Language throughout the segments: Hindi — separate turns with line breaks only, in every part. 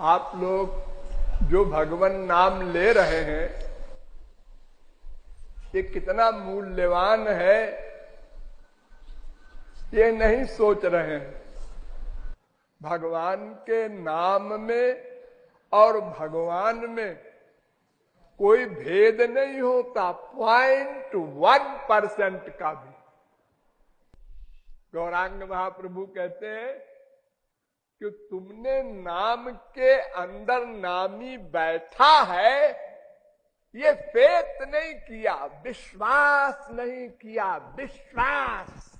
आप लोग जो भगवान नाम ले रहे हैं ये कितना मूल्यवान है ये नहीं सोच रहे हैं। भगवान के नाम में और भगवान में कोई भेद नहीं होता, 0.1% का भी। गौरांग महाप्रभु कहते हैं कि तुमने नाम के अंदर नामी बैठा है, ये फेथ नहीं किया, विश्वास नहीं किया, विश्वास,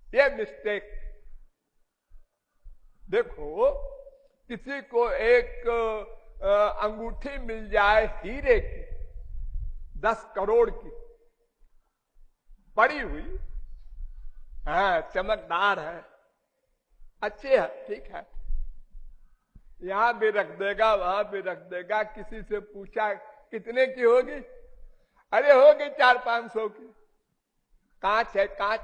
ये मिस्टेक। देखो, किसी को एक अंगूठी मिल जाए हीरे की 10 करोड़ की पड़ी हुई, हाँ चमकदार है, अच्छे है, ठीक है, यहां भी रख देगा वहां भी रख देगा। किसी से पूछा कितने की होगी, अरे होगी 400-500 की, कांच है कांच,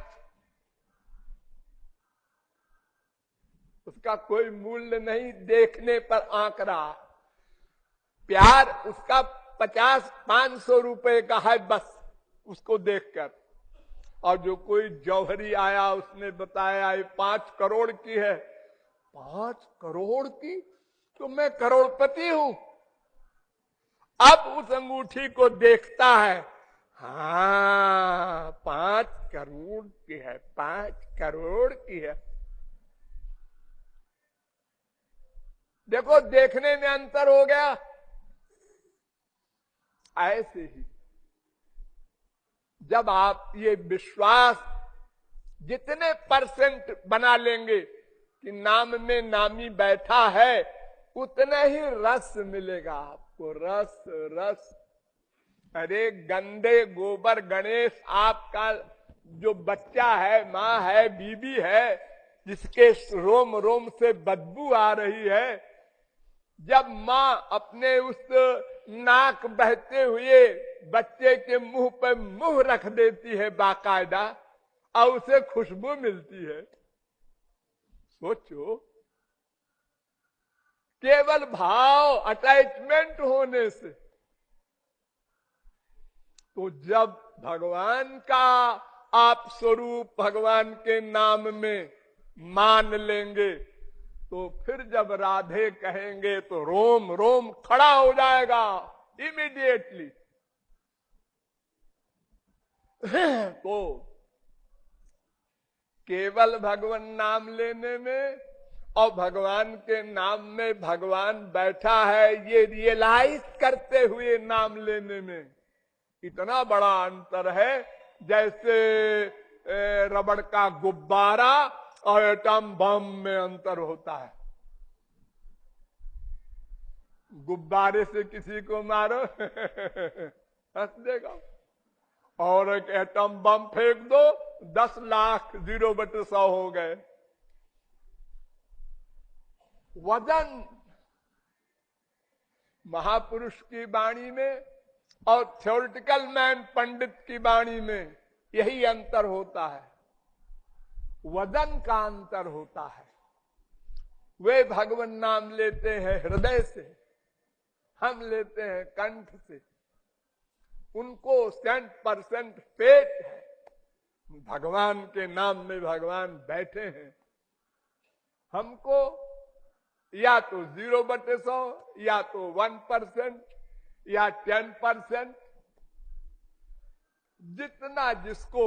उसका कोई मूल्य नहीं देखने पर आंक रहा। प्यार उसका 50-500 रुपए का है बस, उसको देखकर। और जो कोई जौहरी आया उसने बताया ये 5 करोड़ की है, 5 करोड़ की, तो मैं करोड़पति हूं। अब उस अंगूठी को देखता है, हाँ 5 करोड़ की है, 5 करोड़ की है। देखो देखने में अंतर हो गया। ऐसे ही जब आप ये विश्वास जितने % बना लेंगे कि नाम में नामी बैठा है, उतना ही रस मिलेगा आपको, रस रस। अरे गंदे गोबर गणेश आपका जो बच्चा है, माँ है, बीबी है, जिसके रोम रोम से बदबू आ रही है, जब माँ अपने उस नाक बहते हुए बच्चे के मुंह पर मुंह रख देती है बाकायदा, और उसे खुशबू मिलती है, सोचो, केवल भाव अटैचमेंट होने से। तो जब भगवान का आप स्वरूप भगवान के नाम में मान लेंगे, तो फिर जब राधे कहेंगे तो रोम रोम खड़ा हो जाएगा इमीडिएटली। तो केवल भगवान नाम लेने में और भगवान के नाम में भगवान बैठा है ये रियलाइज करते हुए नाम लेने में इतना बड़ा अंतर है, जैसे रबड़ का गुब्बारा और एटम बम में अंतर होता है। गुब्बारे से किसी को मारो हंस देगा, और एक एटम बम फेंक दो 10 लाख 0/100 हो गए। वजन महापुरुष की वाणी में और थ्योरेटिकल मैन पंडित की वाणी में यही अंतर होता है, वजन का अंतर होता है। वे भगवान नाम लेते हैं हृदय से, हम लेते हैं कंठ से। उनको 100% पेट है, भगवान के नाम में भगवान बैठे हैं। हमको या तो 0/100 या तो 1% या 10%, जितना जिसको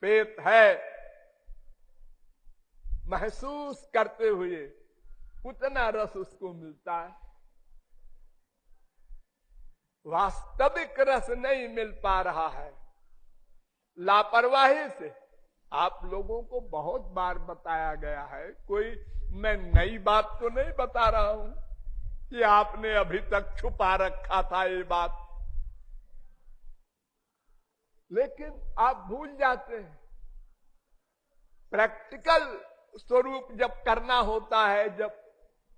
पेट है महसूस करते हुए उतना रस उसको मिलता है। वास्तविक रस नहीं मिल पा रहा है, लापरवाही से। आप लोगों को बहुत बार बताया गया है, कोई मैं नई बात तो नहीं बता रहा हूं कि आपने अभी तक छुपा रखा था ये बात, लेकिन आप भूल जाते हैं। प्रैक्टिकल स्वरूप जब करना होता है, जब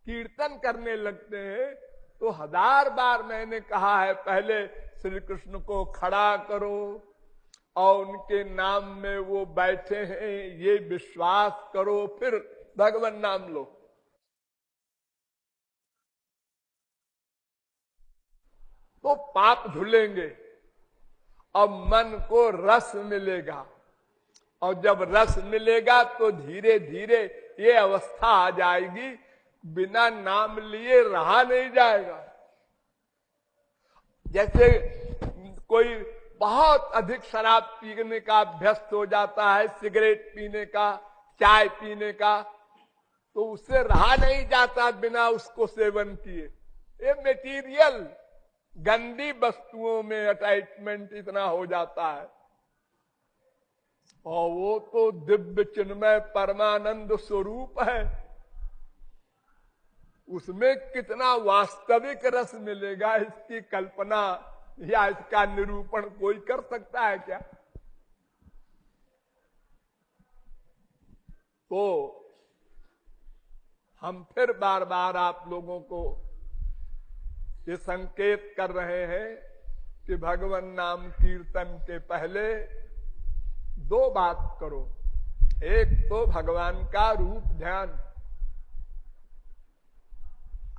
कीर्तन करने लगते हैं, तो 1000 बार मैंने कहा है, पहले श्री कृष्ण को खड़ा करो और उनके नाम में वो बैठे हैं ये विश्वास करो, फिर भगवान नाम लो, तो पाप धुलेंगे और मन को रस मिलेगा। और जब रस मिलेगा तो धीरे धीरे ये अवस्था आ जाएगी, बिना नाम लिए रहा नहीं जाएगा। जैसे कोई बहुत अधिक शराब पीने का अभ्यस्त हो जाता है, सिगरेट पीने का, चाय पीने का, तो उससे रहा नहीं जाता बिना उसको सेवन किए। ये मटेरियल गंदी वस्तुओं में अटैचमेंट इतना हो जाता है, और वो तो दिव्य चिन्मय परमानंद स्वरूप है, उसमें कितना वास्तविक रस मिलेगा, इसकी कल्पना या इसका निरूपण कोई कर सकता है क्या? तो हम फिर बार बार आप लोगों को ये संकेत कर रहे हैं कि भगवान नाम कीर्तन के पहले दो बात करो। एक तो भगवान का रूप ध्यान।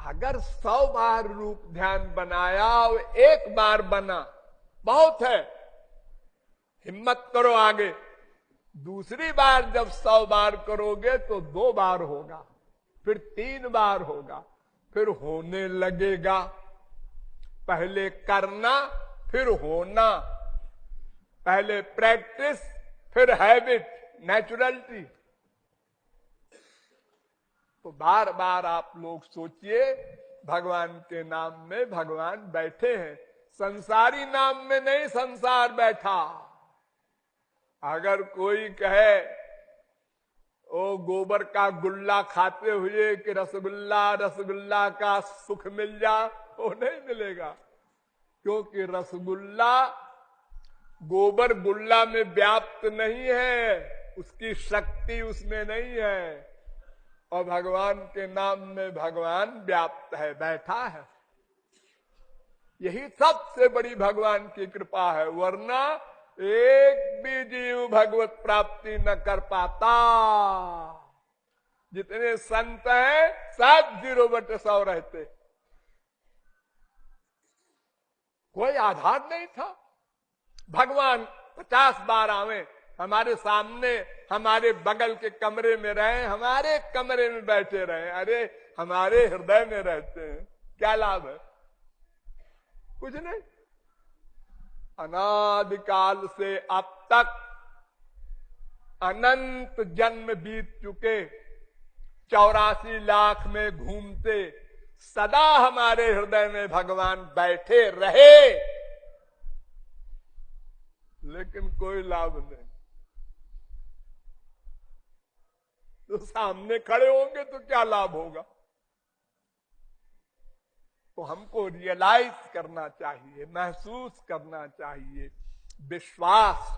अगर 100 बार रूप ध्यान बनाया और एक बार बना बहुत है, हिम्मत करो आगे। दूसरी बार जब 100 बार करोगे तो 2 बार होगा, फिर 3 बार होगा, फिर होने लगेगा। पहले करना फिर होना, पहले प्रैक्टिस फिर हैबिट, नेचुरलिटी। तो बार बार आप लोग सोचिए, भगवान के नाम में भगवान बैठे हैं, संसारी नाम में नहीं संसार बैठा। अगर कोई कहे ओ गोबर का गुल्ला खाते हुए कि रसगुल्ला रसगुल्ला का सुख मिल जा, वो नहीं मिलेगा, क्योंकि रसगुल्ला गोबर गुल्ला में व्याप्त नहीं है, उसकी शक्ति उसमें नहीं है। और भगवान के नाम में भगवान व्याप्त है, बैठा है। यही सबसे बड़ी भगवान की कृपा है, वरना एक भी जीव भगवत प्राप्ति न कर पाता। जितने संत हैं सब 0/100 रहते, कोई आधार नहीं था। भगवान 50 बार आवे, हमारे सामने, हमारे बगल के कमरे में रहे, हमारे कमरे में बैठे रहे, अरे हमारे हृदय में रहते हैं, क्या लाभ है? कुछ नहीं। अनादिकाल से अब तक अनंत जन्म बीत चुके, 84 लाख में घूमते, सदा हमारे हृदय में भगवान बैठे रहे, लेकिन कोई लाभ नहीं। तो सामने खड़े होंगे तो क्या लाभ होगा? तो हमको रियलाइज करना चाहिए, महसूस करना चाहिए, विश्वास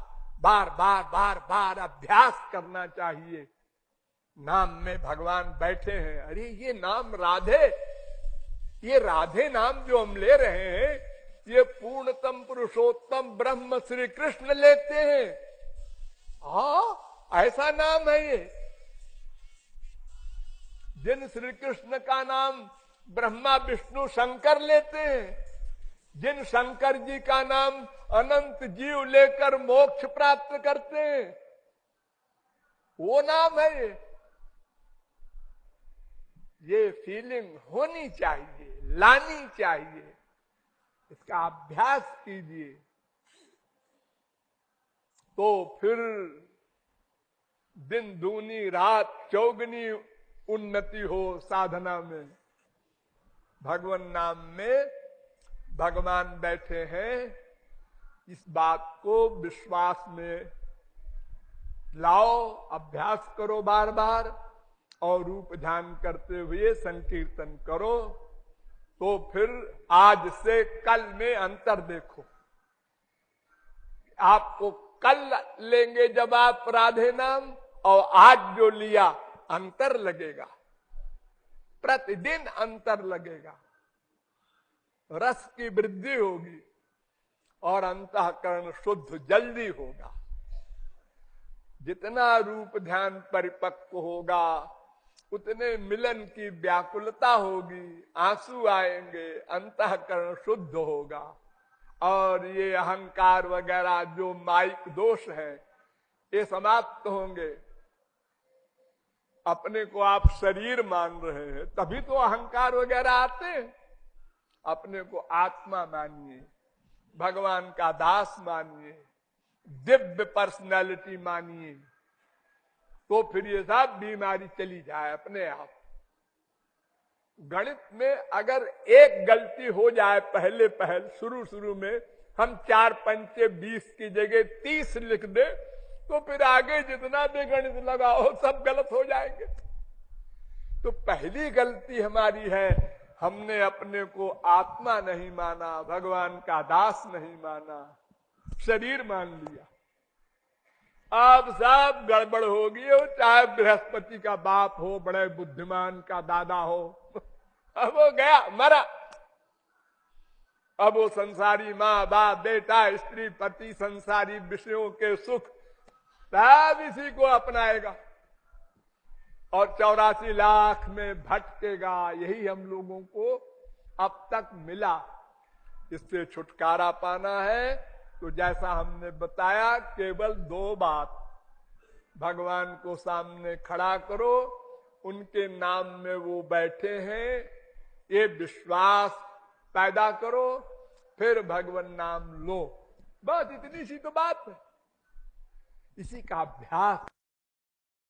बार बार बार बार अभ्यास करना चाहिए। नाम में भगवान बैठे हैं। अरे ये नाम राधे, ये राधे नाम जो हम ले रहे हैं, ये पूर्णतम पुरुषोत्तम ब्रह्म श्री कृष्ण लेते हैं। ऐसा नाम है ये। जिन श्री कृष्ण का नाम ब्रह्मा विष्णु शंकर लेते हैं, जिन शंकर जी का नाम अनंत जीव लेकर मोक्ष प्राप्त करते हैं, वो नाम है ये। ये फीलिंग होनी चाहिए, लानी चाहिए, इसका अभ्यास कीजिए, तो फिर दिन दूनी रात चौगनी उन्नति हो साधना में। भगवान नाम में भगवान बैठे हैं, इस बात को विश्वास में लाओ, अभ्यास करो बार बार, और रूप ध्यान करते हुए संकीर्तन करो। तो फिर आज से कल में अंतर देखो। आपको कल लेंगे जब आप राधे नाम, और आज जो लिया, अंतर लगेगा, प्रतिदिन अंतर लगेगा, रस की वृद्धि होगी और अंतःकरण शुद्ध जल्दी होगा। जितना रूप ध्यान परिपक्व होगा, उतने मिलन की व्याकुलता होगी, आंसू आएंगे, अंतःकरण शुद्ध होगा और ये अहंकार वगैरह जो माइक दोष है ये समाप्त होंगे। अपने को आप शरीर मान रहे हैं तभी तो अहंकार वगैरह आते हैं। अपने को आत्मा मानिए, भगवान का दास मानिए, दिव्य पर्सनालिटी मानिए, तो फिर ये सब बीमारी चली जाए अपने आप। गणित में अगर एक गलती हो जाए पहल शुरू में हम 4 पंचे 20 की जगह 30 लिख दे, तो फिर आगे जितना भी गणित लगाओ सब गलत हो जाएंगे। तो पहली गलती हमारी है, हमने अपने को आत्मा नहीं माना, भगवान का दास नहीं माना, शरीर मान लिया। अब सब गड़बड़ होगी, हो चाहे बृहस्पति का बाप हो, बड़े बुद्धिमान का दादा हो, अब वो गया मरा। अब वो संसारी माँ बाप बेटा स्त्री पति संसारी विषयों के सुख सब इसी को अपनाएगा और 84 लाख में भटकेगा। यही हम लोगों को अब तक मिला। इससे छुटकारा पाना है तो जैसा हमने बताया, केवल 2 बात, भगवान को सामने खड़ा करो, उनके नाम में वो बैठे हैं, ये विश्वास पैदा करो, फिर भगवान नाम लो। बस इतनी सी तो बात है। इसी का अभ्यास